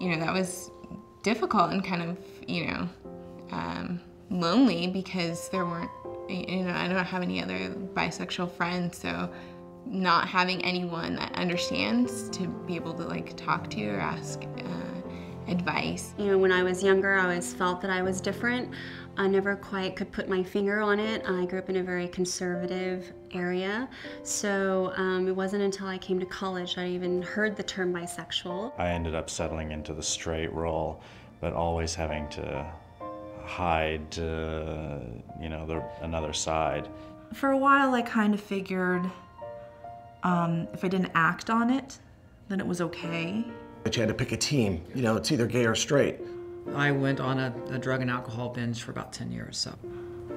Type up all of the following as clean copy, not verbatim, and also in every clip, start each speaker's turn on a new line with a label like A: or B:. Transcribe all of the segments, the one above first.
A: that was difficult and kind of, lonely because there weren't, I don't have any other bisexual friends, so not having anyone that understands to be able to like talk to or ask advice.
B: When I was younger, I always felt that I was different. I never quite could put my finger on it. I grew up in a very conservative area, so it wasn't until I came to college that I even heard the term bisexual.
C: I ended up settling into the straight role, but always having to hide, another side.
D: For a while, I kind of figured if I didn't act on it, then it was okay.
E: But you had to pick a team. It's either gay or straight.
F: I went on a drug and alcohol binge for about 10 years, so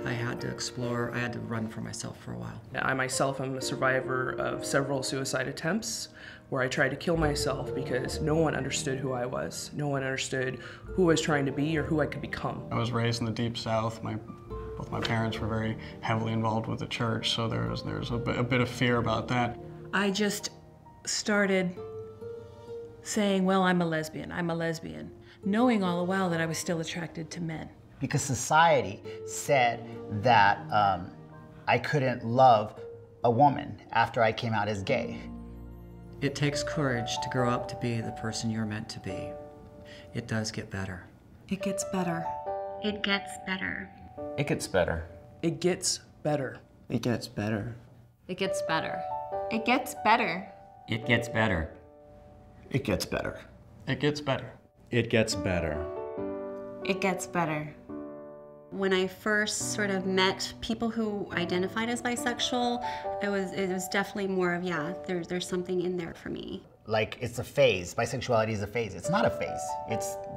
F: I had to explore, I had to run for myself for a while.
G: I myself am a survivor of several suicide attempts where I tried to kill myself because no one understood who I was. No one understood who I was trying to be or who I could become.
H: I was raised in the Deep South. Both my parents were very heavily involved with the church, so there was a bit of fear about that.
D: I just started saying, well, I'm a lesbian, knowing all the while that I was still attracted to men.
I: Because society said that I couldn't love a woman after I came out as gay.
F: It takes courage to grow up to be the person you're meant to be. It does get better.
D: It gets better.
B: It gets better.
C: It gets better.
G: It gets better.
J: It gets better.
K: It gets better.
A: It gets better.
L: It gets better.
E: It gets better.
H: It gets better.
C: It gets better.
A: It gets better.
B: When I first sort of met people who identified as bisexual, it was definitely more of, there's something in there for me.
I: Like, it's a phase. Bisexuality is a phase. It's not a phase.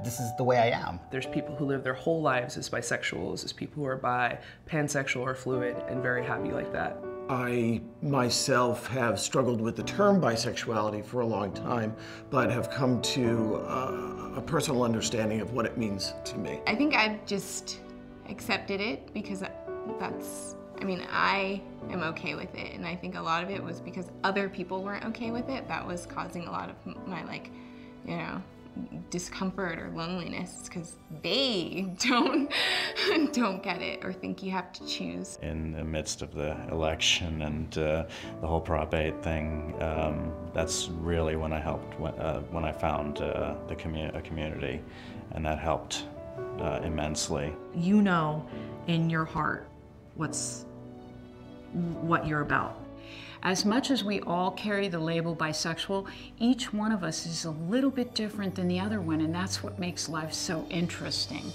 I: This is the way I am.
G: There's people who live their whole lives as bisexuals, there's people who are bi, pansexual, or fluid, and very happy like that.
E: I myself have struggled with the term bisexuality for a long time, but have come to a personal understanding of what it means to me.
A: I think I've just accepted it because I am okay with it, and I think a lot of it was because other people weren't okay with it. That was causing a lot of my discomfort or loneliness, because they don't get it or think you have to choose.
C: In the midst of the election and the whole Prop 8 thing, that's really when I helped, when I found a community, and that helped immensely.
D: You know in your heart what you're about.
K: As much as we all carry the label bisexual, each one of us is a little bit different than the other one, and that's what makes life so interesting.